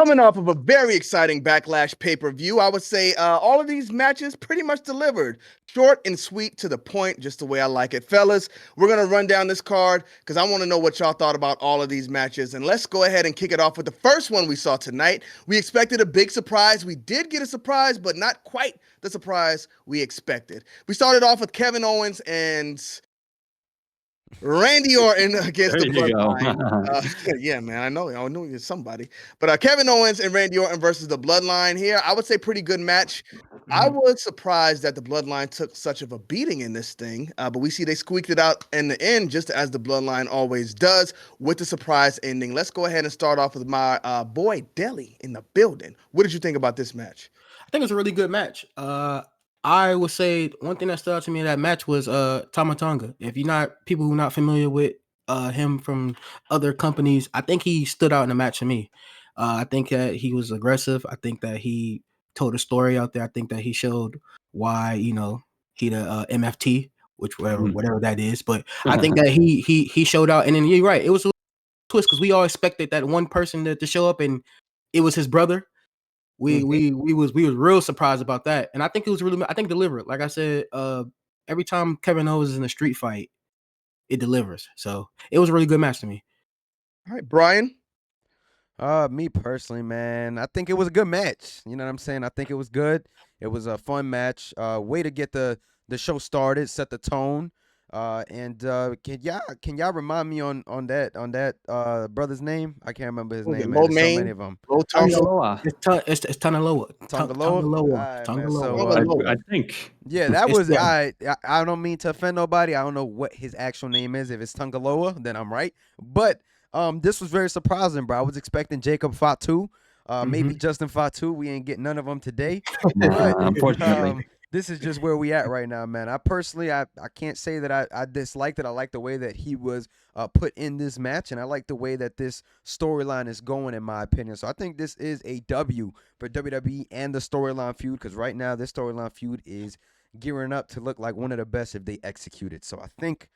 Coming off of a very exciting Backlash pay-per-view, I would say all of these matches pretty much delivered. Short and sweet to the point, just the way I like it. Fellas, we're going to run down this card because I want to know what y'all thought about all of these matches. And let's go ahead and kick it off with the first one we saw tonight. We expected a big surprise. We did get a surprise, but not quite the surprise we expected. We started off with Kevin Owens and Randy Orton against the Bloodline. Yeah, man, I know you're somebody. But Kevin Owens and Randy Orton versus the Bloodline here. I would say pretty good match. I was surprised that the Bloodline took such of a beating in this thing, but we see they squeaked it out in the end, just as the Bloodline always does, with the surprise ending. Let's go ahead and start off with my boy Deli in the building. What did you think about this match? I think it's a really good match. I would say one thing that stood out to me in that match was Tama Tonga. If you're not people who are not familiar with him from other companies, I think he stood out in the match to me. I think that he was aggressive. I think that he told a story out there. I think that he showed why he the MFT, which whatever that is. But I think that he showed out. And then you're right, it was a twist because we all expected that one person to show up, and it was his brother. We was real surprised about that, and I think it was really deliberate. Like I said, every time Kevin Owens is in a street fight, it delivers. So it was a really good match to me. All right, Brian. Me personally, man, I think it was a good match. You know what I'm saying? I think it was good. It was a fun match. Way to get the show started, set the tone. Can y'all remind me on that brother's name? I can't remember his name. Man. There's so many of them. Tangaloa. It's Tangaloa. Tangaloa. I think. Yeah, that was I don't mean to offend nobody. I don't know what his actual name is. If it's Tangaloa, then I'm right. But this was very surprising, bro. I was expecting Jacob Fatu, maybe Justin Fatu. We ain't getting none of them today. But, unfortunately. This is just where we at right now, man. I personally, I can't say that I disliked it. I like the way that he was put in this match, and I like the way that this storyline is going, in my opinion. So I think this is a W for WWE and the storyline feud, because right now this storyline feud is gearing up to look like one of the best if they execute it. So I think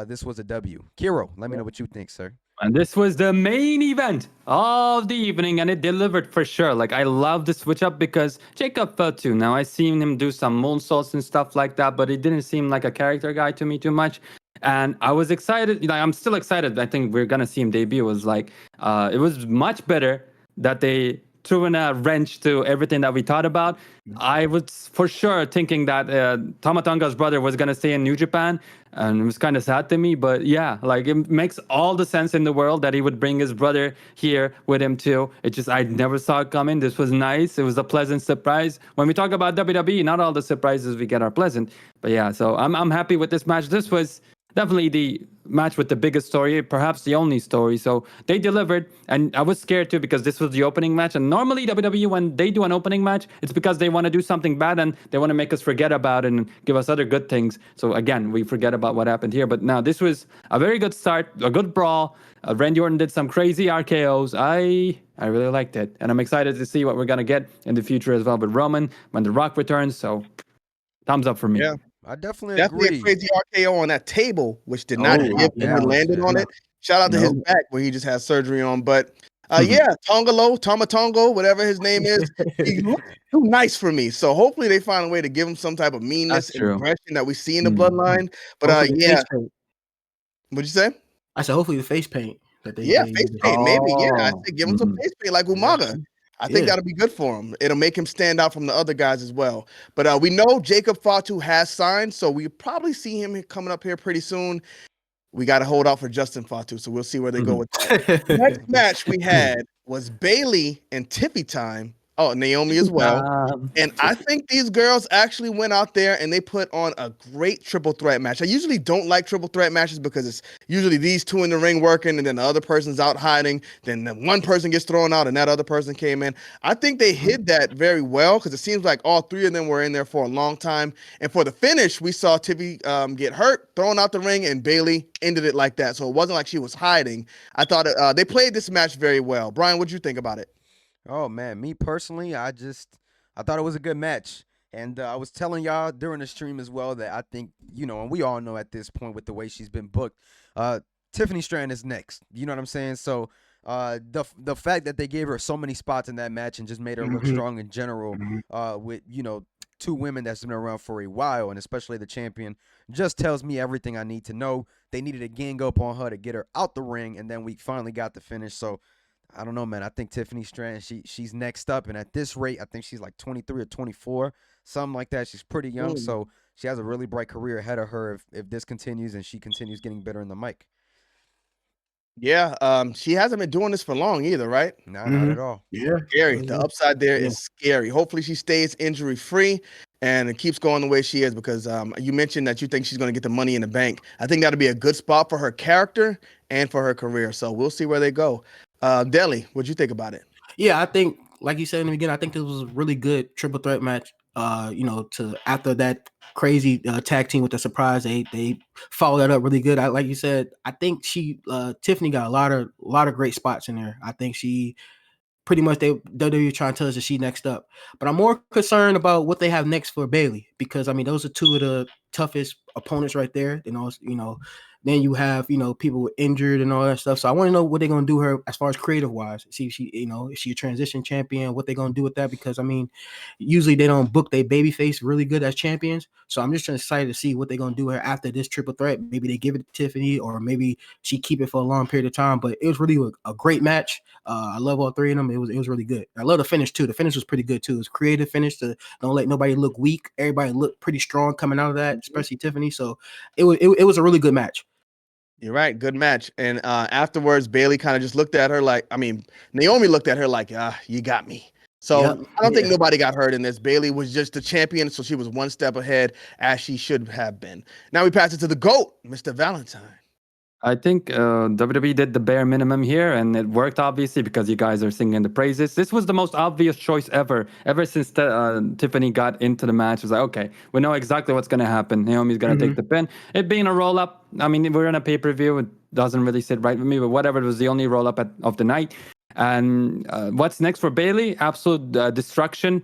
this was a W. Kiro, let me know what you think, sir. And this was the main event of the evening, and it delivered for sure. Like, I love the switch up because Jacob Fatu. Now, I've seen him do some moonsaults and stuff like that, but it didn't seem like a character guy to me too much. And I was excited. I'm still excited. I think we're going to see him debut. It was like, it was much better that they threw in a wrench to everything that we thought about. I was for sure thinking that Tama Tonga's brother was going to stay in New Japan, and it was kind of sad to me. But yeah, like, it makes all the sense in the world that he would bring his brother here with him too. It just, I never saw it coming. This was nice. It was a pleasant surprise. When we talk about WWE, not all the surprises we get are pleasant. But yeah, so I'm happy with this match. This was definitely the match with the biggest story, perhaps the only story. So they delivered, and I was scared too because this was the opening match. And normally WWE, when they do an opening match, it's because they want to do something bad and they want to make us forget about it and give us other good things. So again, we forget about what happened here. But now this was a very good start, a good brawl. Randy Orton did some crazy RKOs. I really liked it, and I'm excited to see what we're gonna get in the future as well with Roman when The Rock returns. So thumbs up for me. Yeah. I definitely agree. A crazy RKO on that table, which did not hit when he landed on it. Shout out to his back where he just had surgery on. But Tama Tongo, whatever his name is, he's too nice for me. So hopefully they find a way to give him some type of meanness and aggression that we see in the Bloodline. But what'd you say? I said hopefully the face paint. Face paint, maybe. Yeah, I said give him some face paint like Umaga. I think that'll be good for him. It'll make him stand out from the other guys as well. But we know Jacob Fatu has signed, so we probably see him coming up here pretty soon. We got to hold out for Justin Fatu, so we'll see where they go with that. Next match we had was Bayley and Tiffy time. Oh, Naomi as well. And I think these girls actually went out there and they put on a great triple threat match. I usually don't like triple threat matches because it's usually these two in the ring working and then the other person's out hiding. Then one person gets thrown out and that other person came in. I think they hid that very well because it seems like all three of them were in there for a long time. And for the finish, we saw Tiffy get hurt, thrown out the ring, and Bayley ended it like that. So it wasn't like she was hiding. I thought they played this match very well. Brian, what did you think about it? Oh, man, me personally, I thought it was a good match. And I was telling y'all during the stream as well that I think, and we all know at this point with the way she's been booked, Tiffany Strand is next. You know what I'm saying? So The fact that they gave her so many spots in that match and just made her look strong in general, with two women that's been around for a while, and especially the champion, just tells me everything I need to know. They needed a gang up on her to get her out the ring, and then we finally got the finish. So I don't know, man. I think Tiffany Stratton, she's next up, and at this rate, I think she's like 23 or 24, something like that. She's pretty young, so she has a really bright career ahead of her if this continues and she continues getting better in the mic. Yeah, she hasn't been doing this for long either, right? No, not at all. Yeah, Scary. The upside there is scary. Hopefully she stays injury free and it keeps going the way she is, because you mentioned that you think she's going to get the Money in the Bank. I think that'll be a good spot for her character and for her career. So we'll see where they go. Deli, what'd you think about it? Yeah, I think, like you said in the beginning, I think this was a really good triple threat match. To after that crazy tag team with the surprise, they followed that up really good. Like you said, I think Tiffany got a lot of great spots in there. I think she pretty much WWE trying to tell us that she next up. But I'm more concerned about what they have next for Bayley, because I mean those are two of the toughest opponents right there. Then you have people injured and all that stuff. So I want to know what they're gonna do her as far as creative wise. See if she is she a transition champion? What they're gonna do with that? Because I mean, usually they don't book their babyface really good as champions. So I'm just excited to see what they're gonna do with her after this triple threat. Maybe they give it to Tiffany, or maybe she keep it for a long period of time. But it was really a great match. I love all three of them. It was really good. I love the finish too. The finish was pretty good too. It was a creative finish to don't let nobody look weak. Everybody looked pretty strong coming out of that, especially Tiffany. So it was a really good match. You're right. Good match. And afterwards, Bayley kind of just looked at her like, Naomi looked at her like, you got me. So Yep. I don't think nobody got hurt in this. Bayley was just the champion, so she was one step ahead, as she should have been. Now we pass it to the GOAT, Mr. Valentine. I think WWE did the bare minimum here, and it worked obviously because you guys are singing the praises. This was the most obvious choice ever since Tiffany got into the match. It was like, okay, we know exactly what's going to happen. Naomi's going to take the pin. It being a roll up, I mean, we're in a pay per view. It doesn't really sit right with me, but whatever. It was the only roll up of the night. And what's next for Bayley? Absolute destruction.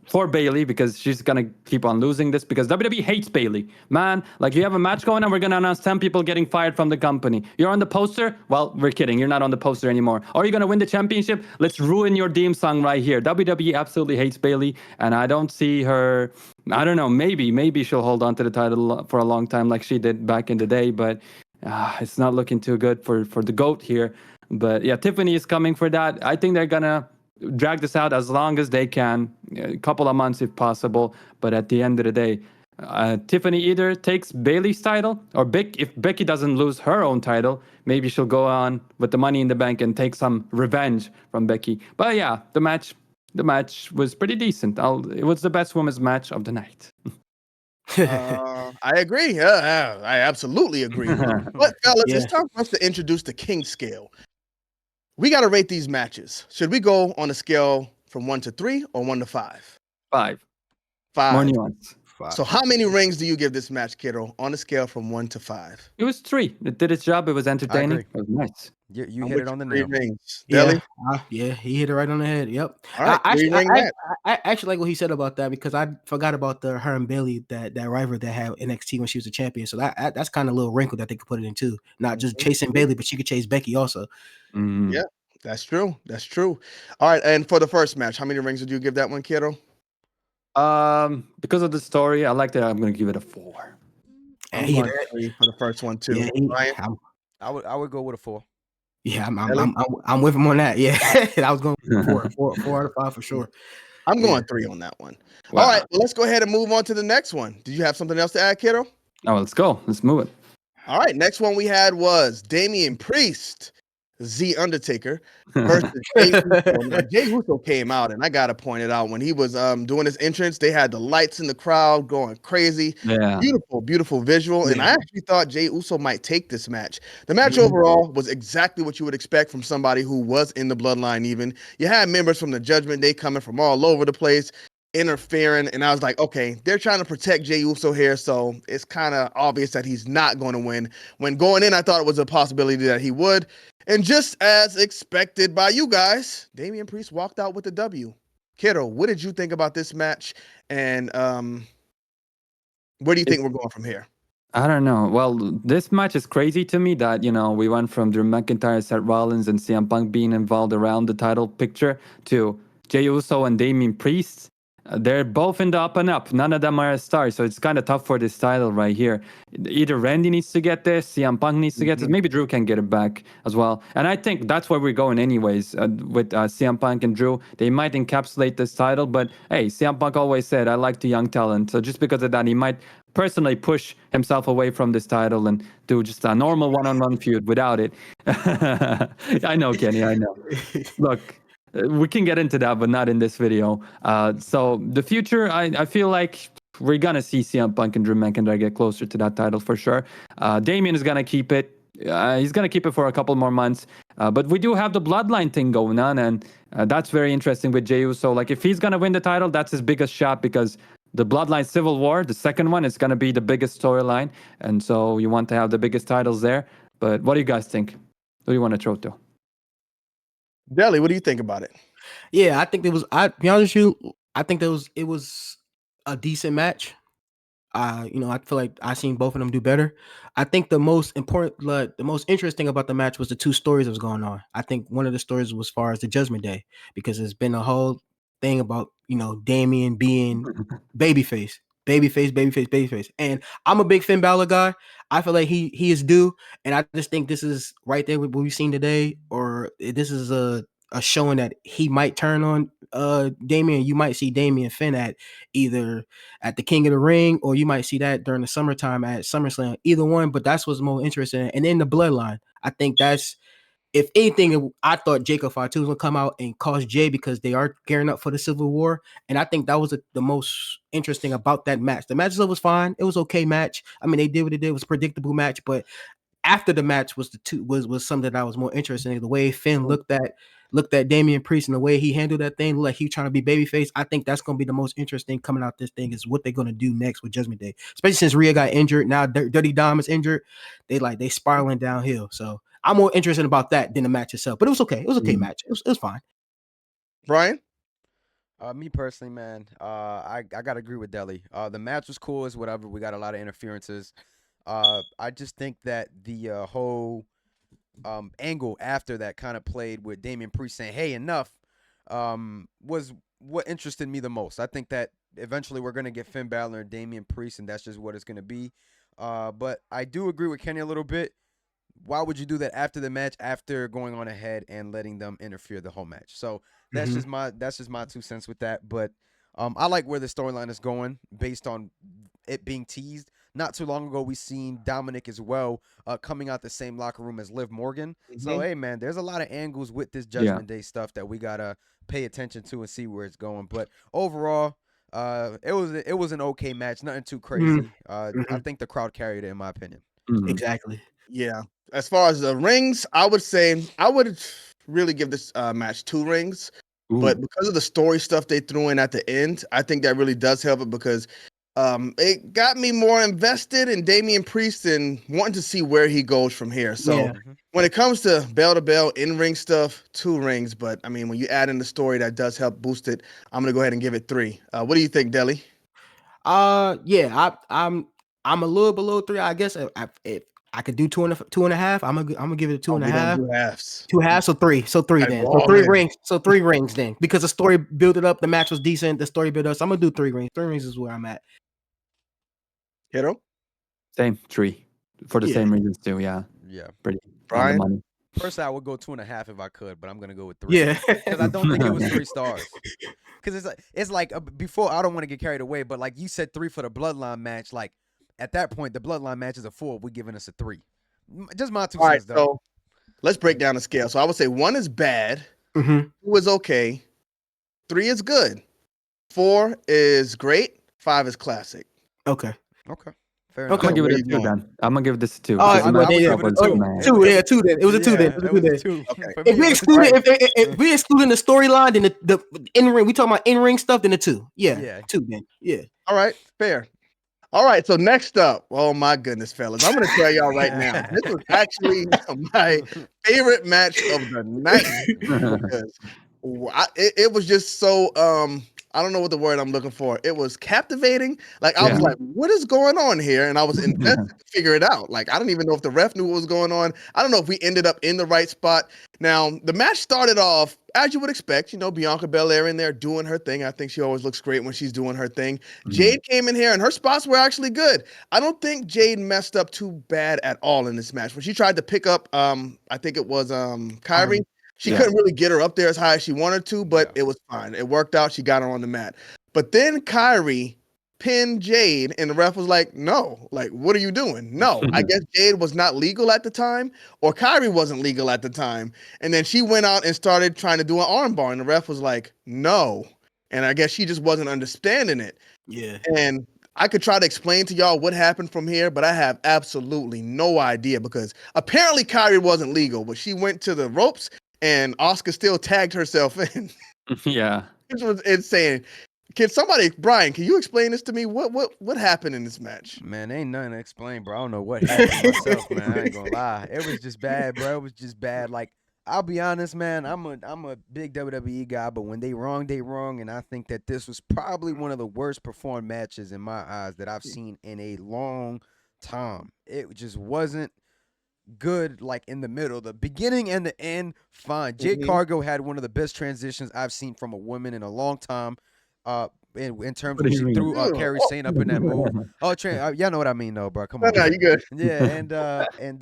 For Bayley, because she's gonna keep on losing this, because WWE hates Bayley, man. Like, you have a match going on, we're gonna announce 10 people getting fired from the company. You're on the poster? Well, we're kidding, you're not on the poster anymore. Are you gonna win the championship? Let's ruin your theme song right here. WWE absolutely hates Bayley, and I don't see her. I don't know, maybe she'll hold on to the title for a long time like she did back in the day, but it's not looking too good for the GOAT here. But yeah, Tiffany is coming for that. I think they're gonna drag this out as long as they can, a couple of months if possible. But at the end of the day, Tiffany either takes Bayley's title, or if Becky doesn't lose her own title, maybe she'll go on with the Money in the Bank and take some revenge from Becky. But yeah, the match was pretty decent. It was the best women's match of the night. I agree. Yeah, I absolutely agree. But fellas, it's time for us to introduce the King scale. We got to rate these matches. Should we go on a scale from 1 to 3 or 1 to 5? 5. 5. More nuance. 5. So how many rings do you give this match, kiddo, on a scale from 1 to 5? It was 3. It did its job. It was entertaining. It was nice. You hit it on the nail. 3 rings. Yeah, Deli? he hit it right on the head. Yep. All right, I actually like what he said about that, because I forgot about her and Bayley, that rivalry that had NXT when she was a champion. So that's kind of a little wrinkle that they could put it into. Not just chasing Bayley, but she could chase Becky also. Yeah, that's true. That's true. All right, and for the first match, how many rings would you give that one, kiddo? Because of the story, I liked it. I'm gonna give it a 4. I'm going 3 for the first one too. Yeah, I would go with a 4. Yeah, I'm with him on that. Yeah, I was going 4 out of 5 for sure. I'm going 3 on that one. Wow. All right, well, let's go ahead and move on to the next one. Did you have something else to add, kiddo? Oh, let's go. Let's move it. All right, next one we had was Damian Priest, The Undertaker, versus Jey Uso. Now, Jey Uso came out, and I gotta point it out, when he was doing his entrance, they had the lights in the crowd going crazy. Yeah. Beautiful visual. And I actually thought Jey Uso might take this match. The match overall was exactly what you would expect from somebody who was in the Bloodline. Even you had members from the Judgment Day coming from all over the place, interfering, and I was like, okay, they're trying to protect Jey Uso here, so it's kind of obvious that he's not going to win. When going in, I thought it was a possibility that he would, and just as expected by you guys, Damian Priest walked out with the W. Kiddo, what did you think about this match, and where do you think we're going from here? I don't know. Well, this match is crazy to me that, we went from Drew McIntyre, Seth Rollins, and CM Punk being involved around the title picture to Jey Uso and Damian Priest. They're both in the up and up. None of them are a star, so it's kind of tough for this title right here. Either Randy needs to get this, CM Punk needs to get this. Maybe Drew can get it back as well. And I think that's where we're going anyways with CM Punk and Drew. They might encapsulate this title, but hey, CM Punk always said, I like the young talent. So just because of that, he might personally push himself away from this title and do just a normal one-on-one feud without it. I know, Kenny, I know. Look, we can get into that, but not in this video. So the future, I feel like we're going to see CM Punk and Drew McIntyre get closer to that title for sure. Damian is going to keep it. He's going to keep it for a couple more months. But we do have the Bloodline thing going on, and that's very interesting with Jey Uso. Like, if he's going to win the title, that's his biggest shot because the Bloodline Civil War, the second one, is going to be the biggest storyline. And so you want to have the biggest titles there. But what do you guys think? Who do you want to throw to? Deli, what do you think about it? Yeah, I think I be honest with you, I think it was a decent match. I feel like I seen both of them do better. I think the most interesting about the match was the two stories that was going on. I think one of the stories was as far as the Judgment Day, because there's been a whole thing about, Damian being babyface. And I'm a big Finn Balor guy. I feel like he is due, and I just think this is right there with what we've seen today, or this is a showing that he might turn on Damian. You might see Damian Finn at either at the King of the Ring, or you might see that during the summertime at SummerSlam. Either one, but that's what's more interesting. And then the Bloodline, I think that's, if anything, I thought Jacob Fatu was gonna come out and cause Jay, because they are gearing up for the Civil War, and I think that was the most interesting about that match. The match itself was fine; it was okay match. I mean, they did what they did; it was a predictable match. But after the match was was something that I was more interested in. The way Finn looked at Damian Priest and the way he handled that thing, like he trying to be babyface. I think that's gonna be the most interesting coming out this thing, is what they're gonna do next with Judgment Day, especially since Rhea got injured. Now Dirty Dom is injured. They spiraling downhill. So I'm more interested about that than the match itself. But it was okay. It was okay match. It was fine. Brian? Me personally, man, I gotta agree with Deli. The match was cool as whatever. We got a lot of interferences. I just think that the whole angle after that kind of played with Damian Priest saying, "Hey, enough," was what interested me the most. I think that eventually we're gonna get Finn Balor and Damian Priest, and that's just what it's gonna be. But I do agree with Kenny a little bit. Why would you do that after the match, after going on ahead and letting them interfere the whole match? So that's just my 2 cents with that. But I like where the storyline is going based on it being teased. Not too long ago, we seen Dominic as well coming out the same locker room as Liv Morgan. So hey, man, there's a lot of angles with this Judgment Day stuff that we gotta pay attention to and see where it's going. But overall, it was an okay match, nothing too crazy. I think the crowd carried it, in my opinion. Exactly. Yeah. As far as the rings, I would really give this match 2 rings. Ooh. But because of the story stuff they threw in at the end, I think that really does help it, because it got me more invested in Damian Priest and wanting to see where he goes from here. So when it comes to bell-to-bell in-ring stuff, 2 rings. But I mean, when you add in the story, that does help boost it. I'm gonna go ahead and give it 3. What do you think, Deli? Yeah, I'm a little below 3. I guess if I could do 2.5, I'm gonna give it a 2.5. We don't do halves. 2 halves, so 3. So 3 then. So 3 rings. So 3 rings then. Because the story built it up, the match was decent. The story built up. So I'm gonna do 3 rings. 3 rings is where I'm at. Hero? Same 3 for the same reasons too. Yeah. Pretty. Brian? On the money. Personally, I would go 2.5 if I could, but I'm gonna go with 3. Yeah, because I don't think it was 3 stars. Because it's like before. I don't want to get carried away, but like you said, 3 for the Bloodline match. Like at that point, the Bloodline match is a 4. We're giving us a 3. Just my 2 cents, though. So let's break down the scale. So I would say 1 is bad, 2 is okay, 3 is good, 4 is great, 5 is classic. Okay. Fair enough. I'm gonna give it a 2 then. I'm gonna give this a 2. Oh, I would give it a 2. 2, yeah, 2 then. It was a 2 then. It was a 2 then. Okay. If we excluding the storyline, then the in-ring, we talking about in-ring stuff, then a 2. Yeah. 2 then. Yeah. All right, fair. All right, so next up, oh my goodness, fellas, I'm going to tell y'all right now, this was actually my favorite match of the night. Because it was just so, I don't know what the word I'm looking for. It was captivating. Like I was Yeah. like, what is going on here? And I was invested to figure it out. Like I didn't even know if the ref knew what was going on. I don't know if we ended up in the right spot. Now, the match started off as you would expect, Bianca Belair in there doing her thing. I think she always looks great when she's doing her thing. Jade came in here and her spots were actually good. I don't think Jade messed up too bad at all in this match. When she tried to pick up I think it was Kyrie, she couldn't really get her up there as high as she wanted to, but it was fine. It worked out. She got her on the mat. But then Kyrie pinned Jade, and the ref was like, no, like, what are you doing? No, I guess Jade was not legal at the time, or Kyrie wasn't legal at the time. And then she went out and started trying to do an armbar, and the ref was like, no. And I guess she just wasn't understanding it. Yeah. And I could try to explain to y'all what happened from here, but I have absolutely no idea because apparently Kyrie wasn't legal, but she went to the ropes and Oscar still tagged herself in. Yeah. Which was insane. Brian, can you explain this to me? What happened in this match? Man, ain't nothing to explain, bro. I don't know what happened myself, man. I ain't gonna lie. It was just bad, bro. It was just bad. Like, I'll be honest, man. I'm a big WWE guy, but when they wrong, they wrong. And I think that this was probably one of the worst performed matches in my eyes that I've seen in a long time. It just wasn't good, like in the middle. The beginning and the end, fine. Jade Cargill had one of the best transitions I've seen from a woman in a long time. In terms of when she threw Kairi Sane up in that move. Oh, y'all know what I mean, though, bro. Come on. No, you good. Yeah, and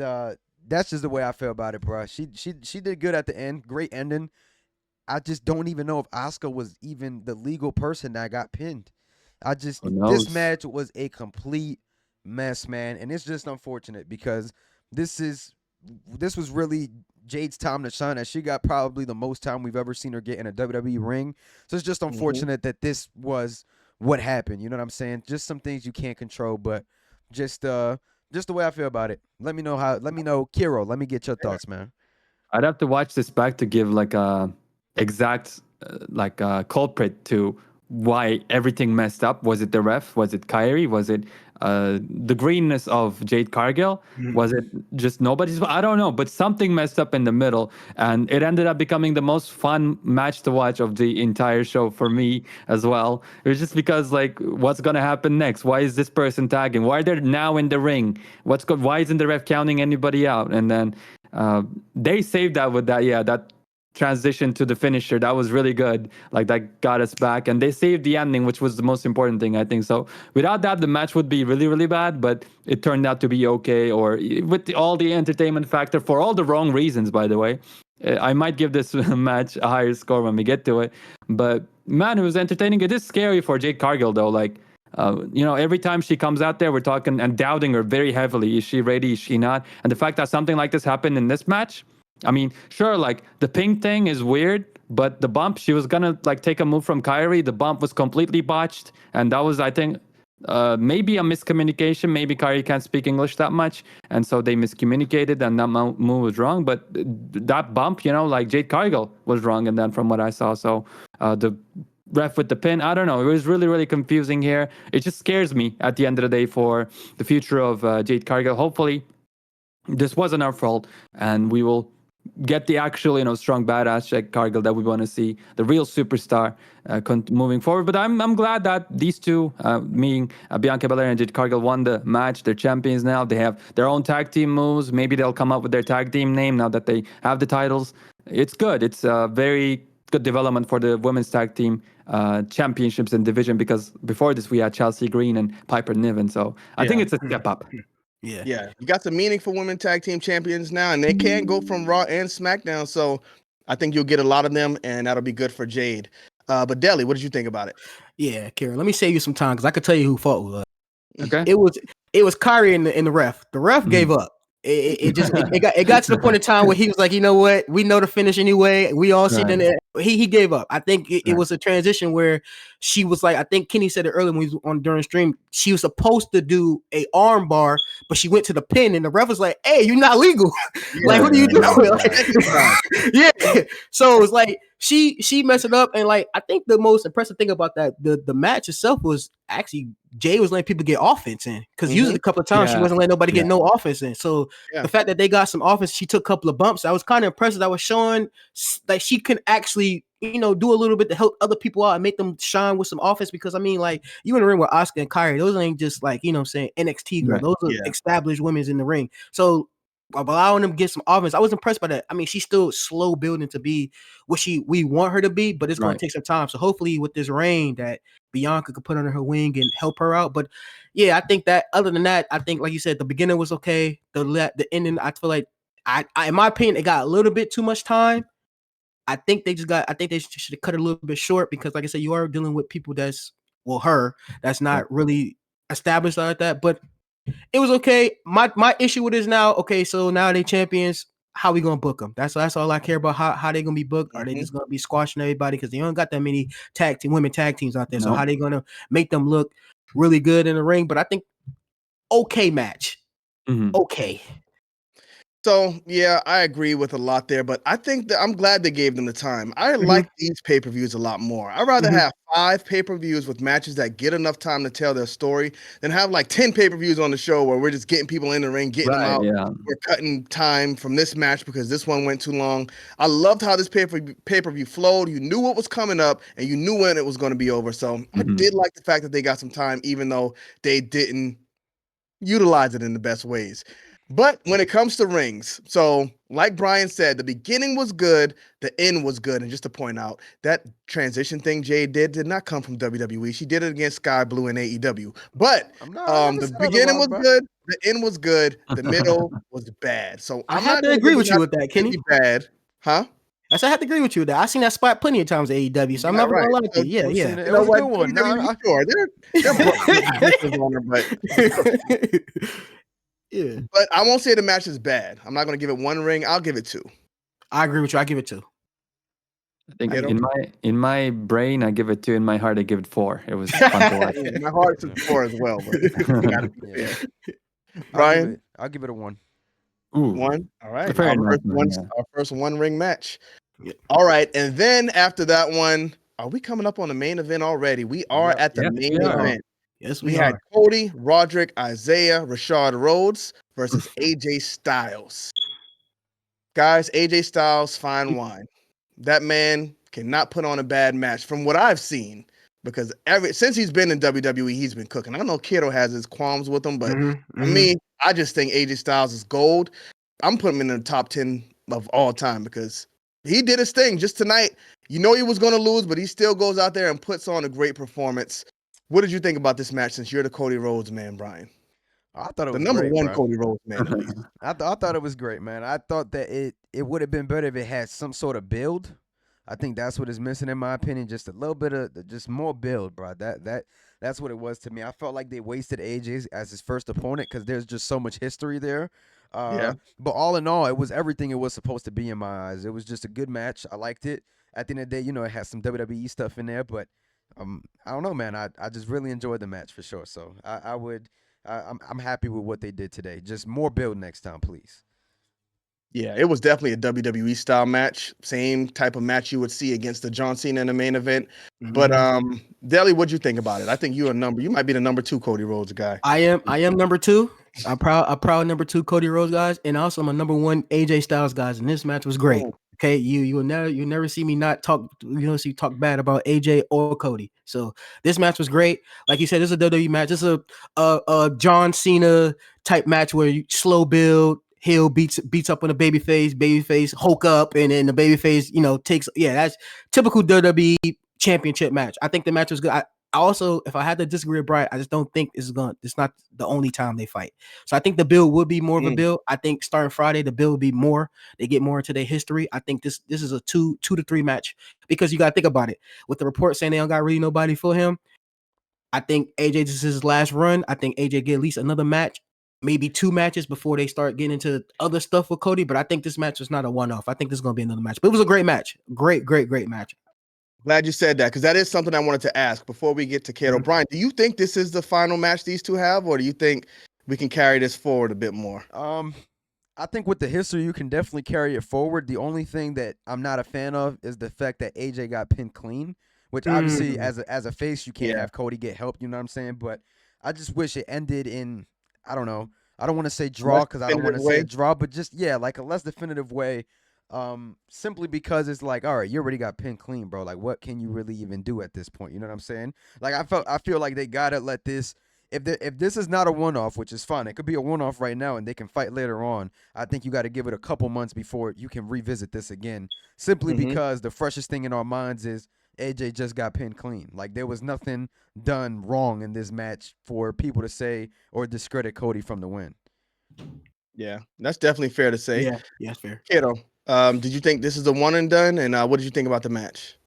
that's just the way I feel about it, bro. She did good at the end. Great ending. I just don't even know if Asuka was even the legal person that got pinned. This match was a complete mess, man, and it's just unfortunate because this was really Jade's time to shine, as she got probably the most time we've ever seen her get in a WWE ring. So it's just unfortunate that this was what happened. You know what I'm saying? Just some things you can't control, but just the way I feel about it. Let me know, Kiro. Let me get your thoughts, man. I'd have to watch this back to give like a exact culprit to why everything messed up. Was it the ref? Was it Kyrie? Was it the greenness of Jade Cargill? Was it just nobody's? I don't know, but something messed up in the middle, and it ended up becoming the most fun match to watch of the entire show for me as well. It was just because, like, what's gonna happen next? Why is this person tagging? Why are they now in the ring? Why isn't the ref counting anybody out? And then they saved that with that transition to the finisher. That was really good. Like, that got us back, and they saved the ending, which was the most important thing, I think. So without that, the match would be really, really bad, but it turned out to be okay, or with all the entertainment factor for all the wrong reasons, by the way. I might give this match a higher score when we get to it, but man, it was entertaining. It is scary for Jade Cargill, though. Like, every time she comes out there, we're talking and doubting her very heavily. Is she ready? Is she not? And the fact that something like this happened in this match, I mean, sure, like, the pink thing is weird, but the bump, she was gonna like take a move from Kyrie. The bump was completely botched, and that was, I think, maybe a miscommunication. Maybe Kyrie can't speak English that much, and so they miscommunicated, and that move was wrong. But that bump, like, Jade Cargill was wrong, and then from what I saw, so the ref with the pin, I don't know. It was really, really confusing here. It just scares me at the end of the day for the future of Jade Cargill. Hopefully, this wasn't our fault, and we will get the actual, strong badass Jade Cargill that we want to see, the real superstar moving forward. But I'm glad that these two, meaning Bianca Belair and Jade Cargill, won the match. They're champions now. They have their own tag team moves. Maybe they'll come up with their tag team name now that they have the titles. It's good. It's a very good development for the women's tag team championships and division, because before this we had Chelsea Green and Piper Niven. So I think it's a step up. Yeah, you got some meaningful women tag team champions now, and they can go from Raw and SmackDown. So I think you'll get a lot of them, and that'll be good for Jade. But Deli, what did you think about it? Yeah, Karen, let me save you some time because I could tell you who fought. Okay. It was Kyrie and the ref. The ref gave up. It got to the point of time where he was like, you know what? We know the finish anyway. We all see it. He gave up. I think it was a transition where she was like, I think Kenny said it earlier when he was on during stream. She was supposed to do a arm bar, but she went to the pin, and the ref was like, "Hey, you're not legal. Like, what are you doing?" Yeah. So it's like she messed it up, and like I think the most impressive thing about that the match itself was actually Jay was letting people get offense in, because usually a couple of times she wasn't letting nobody get no offense in. So the fact that they got some offense, she took a couple of bumps. I was kind of impressed. I was showing that she can actually do a little bit to help other people out and make them shine with some offense. Because I mean, like, you in the ring with Asuka and Kyrie, those ain't just like, you know what I'm saying, NXT girls. Right. Those are established women's in the ring. So allowing them to get some offense, I was impressed by that. I mean, she's still slow building to be what we want her to be, but it's going to take some time. So hopefully with this reign that Bianca could put under her wing and help her out. But yeah, I think that other than that, I think, like you said, the beginning was okay. The ending, I feel like I in my opinion, it got a little bit too much time. I think they should have cut it a little bit short because, like I said, you are dealing with people that's not really established like that. But it was okay. My issue with it is now, okay, so now they champions. How we gonna book them? That's all I care about. How they gonna be booked? Are they just gonna be squashing everybody because they don't got that many women tag teams out there? So how they gonna make them look really good in the ring? But I think okay match, okay. So, yeah, I agree with a lot there, but I think that I'm glad they gave them the time. I like these pay-per-views a lot more. I'd rather have 5 pay-per-views with matches that get enough time to tell their story than have like 10 pay-per-views on the show where we're just getting people in the ring, getting them out. Yeah. We're cutting time from this match because this one went too long. I loved how this pay-per-view flowed. You knew what was coming up and you knew when it was going to be over. So I did like the fact that they got some time, even though they didn't utilize it in the best ways. But when it comes to rings, so like Brian said, the beginning was good, the end was good. And just to point out, that transition thing Jey did not come from WWE. She did it against Sky Blue and AEW. But the beginning was good, the end was good, the middle was bad. So I have to agree with you with that, Kenny. Bad, huh? I have to agree with you with that. I've seen that spot plenty of times at AEW, so I'm not gonna lie to you. Yeah, yeah. It was a good one. Sure, they're yeah. But I won't say the match is bad. I'm not going to give it 1 ring. I'll give it 2. I agree with you. I give it 2. I think in my brain I give it 2. In my heart I give it 4. It was fun to watch. My heart's a 4 as well. But Brian, I'll give it a 1. Ooh. 1. All right. Our first 1 ring match. Yeah. All right, and then after that one, are we coming up on the main event already? We are at the main event. Yes, we had Cody, Roderick, Isaiah, Rashad Rhodes versus AJ Styles. Guys, AJ Styles, fine wine. That man cannot put on a bad match from what I've seen because since he's been in WWE, he's been cooking. I know Kiddo has his qualms with him, but for me, I just think AJ Styles is gold. I'm putting him in the top 10 of all time because he did his thing just tonight. You know he was going to lose, but he still goes out there and puts on a great performance. What did you think about this match since you're the Cody Rhodes man, Brian? I thought it was the number great, 1 bro. Cody Rhodes man, at least. I thought it was great, man. I thought that it would have been better if it had some sort of build. I think that's what is missing in my opinion. Just a little bit of just more build, bro. That's what it was to me. I felt like they wasted AJ as his first opponent because there's just so much history there. But all in all, it was everything it was supposed to be in my eyes. It was just a good match. I liked it. At the end of the day, it has some WWE stuff in there, but I don't know, man. I just really enjoyed the match for sure. So I'm happy with what they did today. Just more build next time, please. Yeah, it was definitely a WWE style match. Same type of match you would see against the John Cena in the main event. But Deli, what'd you think about it? I think you might be the number 2 Cody Rhodes guy. I am number 2. I'm proud number 2 Cody Rhodes guys, and also I'm a number 1 AJ Styles guys. And this match was great. Oh. Okay, you'll never see me not talk. Talk bad about AJ or Cody. So this match was great. Like you said, this is a WWE match. This is a John Cena type match where you slow build. Heel beats up on the babyface Hulk up, and then the babyface takes. Yeah, that's typical WWE championship match. I think the match was good. I also, if I had to disagree with Brian, I just don't think it's not the only time they fight. So I think the build would be more of a build. I think starting Friday, the build would be more. They get more into their history. I think this is a 2 to 3 match because you got to think about it. With the report saying they don't got really nobody for him, I think AJ, this is his last run. I think AJ get at least another match, maybe 2 matches before they start getting into other stuff with Cody. But I think this match was not a one-off. I think this is going to be another match. But it was a great match. Great match. Glad you said that because that is something I wanted to ask before we get to Kato. Brian, do you think this is the final match these two have, or do you think we can carry this forward a bit more? I think with the history, you can definitely carry it forward. The only thing that I'm not a fan of is the fact that AJ got pinned clean, which obviously as a face, you can't have Cody get help. You know what I'm saying? But I just wish it ended in, I don't know. I don't want to say draw because I don't want to say draw, but just, like a less definitive way. simply because it's like, all right, you already got pinned clean, bro. Like, what can you really even do at this point? You know what I'm saying? Like, I feel like they gotta let this. If this is not a one-off, which is fine, it could be a one-off right now, and they can fight later on. I think you got to give it a couple months before you can revisit this again. Simply because the freshest thing in our minds is AJ just got pinned clean. Like, there was nothing done wrong in this match for people to say or discredit Cody from the win. Yeah, that's definitely fair to say. Yeah, that's fair. Kato, did you think this is a one and done? And what did you think about the match?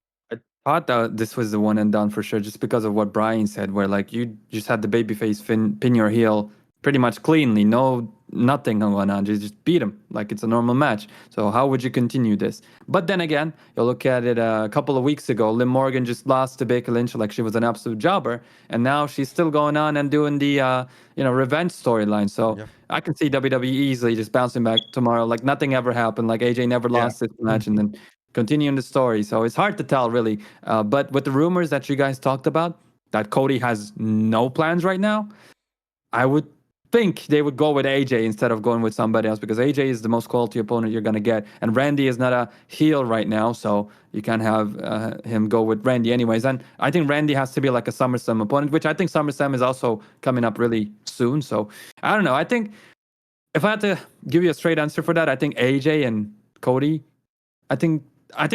I thought that this was the one and done for sure, just because of what Brian said, where like you just had the babyface pin your heel pretty much cleanly, nothing going on, just beat him like it's a normal match. So how would you continue this? But then again, you look at it a couple of weeks ago, Liv Morgan just lost to Becky Lynch like she was an absolute jobber, and now she's still going on and doing the revenge storyline. So I can see WWE easily just bouncing back tomorrow like nothing ever happened, like AJ never lost this match, and then continuing the story. So it's hard to tell, really. But with the rumors that you guys talked about, that Cody has no plans right now, I would think they would go with AJ instead of going with somebody else, because AJ is the most quality opponent you're going to get. And Randy is not a heel right now, so you can't have him go with Randy anyways. And I think Randy has to be like a SummerSlam opponent, which I think SummerSlam is also coming up really soon. So I don't know. I think if I had to give you a straight answer for that, I think AJ and Cody, I think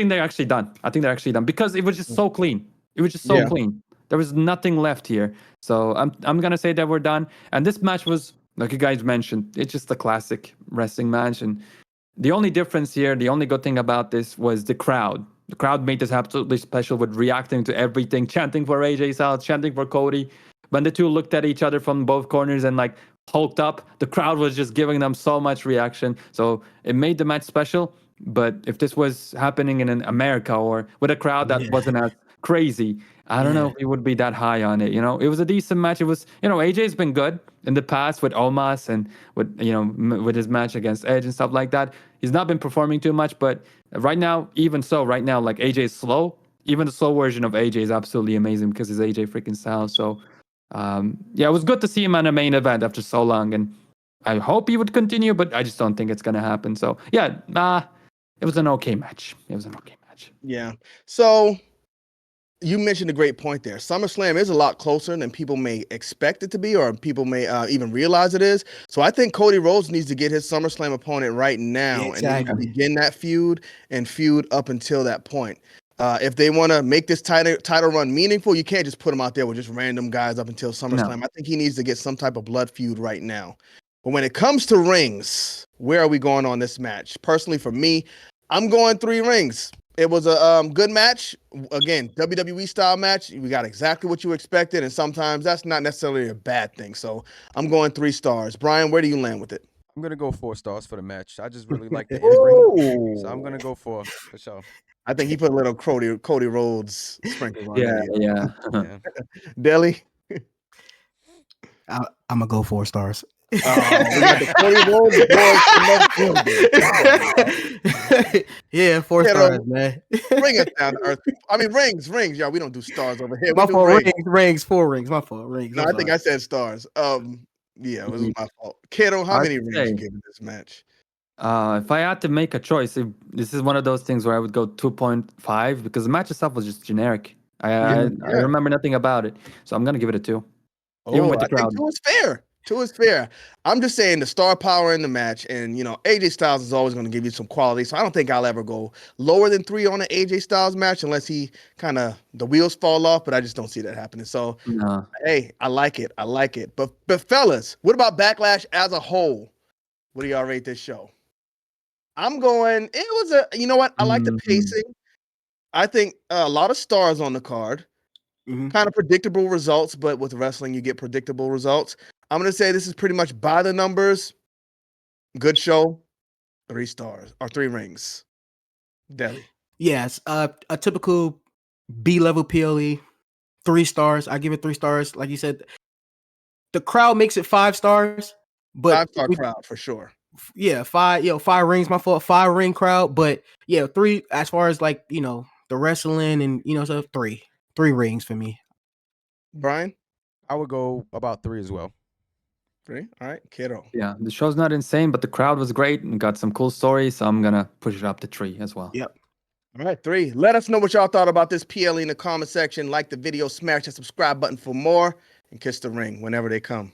they're actually done. I think they're actually done because it was just so clean. It was just so clean. There was nothing left here. So I'm gonna say that we're done. And this match was, like you guys mentioned, it's just a classic wrestling match. And the only difference here, the only good thing about this was the crowd. The crowd made this absolutely special with reacting to everything, chanting for AJ Styles, chanting for Cody. When the two looked at each other from both corners and like hulked up, the crowd was just giving them so much reaction. So it made the match special. But if this was happening in America or with a crowd that wasn't as crazy, I don't know if it would be that high on it. It was a decent match. It was, AJ's been good in the past with Omos and with, with his match against Edge and stuff like that. He's not been performing too much, but right now, like AJ is slow. Even the slow version of AJ is absolutely amazing because he's AJ freaking Styles. So, it was good to see him on a main event after so long. And I hope he would continue, but I just don't think it's going to happen. So, it was an okay match. Yeah. So you mentioned a great point there. SummerSlam is a lot closer than people may expect it to be, or people may even realize it is. So I think Cody Rhodes needs to get his SummerSlam opponent right now and begin that feud up until that point. If they want to make this title run meaningful, you can't just put him out there with just random guys up until SummerSlam. No. I think he needs to get some type of blood feud right now. But when it comes to rings, where are we going on this match? Personally, for me, I'm going 3 rings. It was a good match. Again, WWE style match. We got exactly what you expected, and sometimes that's not necessarily a bad thing. So I'm going 3 stars. Brian, where do you land with it? I'm gonna go 4 stars for the match. I just really like the in-ring, so I'm gonna go 4 for sure. I think he put a little Cody Rhodes sprinkle on there. Yeah. Deli? I'm gonna go 4 stars. We got the Cody Rhodes boys. Yeah, 4 stars, man. Bring us down to earth. I mean, rings. Y'all. We don't do stars over here. My fault. Rings. 4 rings. My fault. Rings. No, I think I said stars. Yeah, it was my fault. Kato, how many rings you give this match? If I had to make a choice, this is one of those things where I would go 2.5 because the match itself was just generic. I remember nothing about it, so I'm gonna give it a 2. Even with the crowd. 2 is fair. 2 is fair. I'm just saying the star power in the match, and AJ Styles is always going to give you some quality. So I don't think I'll ever go lower than 3 on an AJ Styles match unless he the wheels fall off. But I just don't see that happening. So hey, I like it. But fellas, what about Backlash as a whole? What do y'all rate this show? I'm going. It was you know what? I like the pacing. I think a lot of stars on the card. Kind of predictable results, but with wrestling, you get predictable results. I'm going to say this is pretty much by the numbers. Good show. 3 stars or 3 rings. Deli. Yes. A typical B-level PLE. 3 stars. I give it 3 stars. Like you said, the crowd makes it 5 stars. But 5-star crowd for sure. Yeah, 5 rings. My fault. 5 ring crowd. But 3 as far as like, the wrestling and, so 3 rings for me. Brian? I would go about 3 as well. 3. All right, Kiddo. Yeah, the show's not insane, but the crowd was great and got some cool stories. So I'm gonna push it up to 3 as well. Yep. All right, 3. Let us know what y'all thought about this PLE in the comment section. Like the video, smash that subscribe button for more, and kiss the ring whenever they come.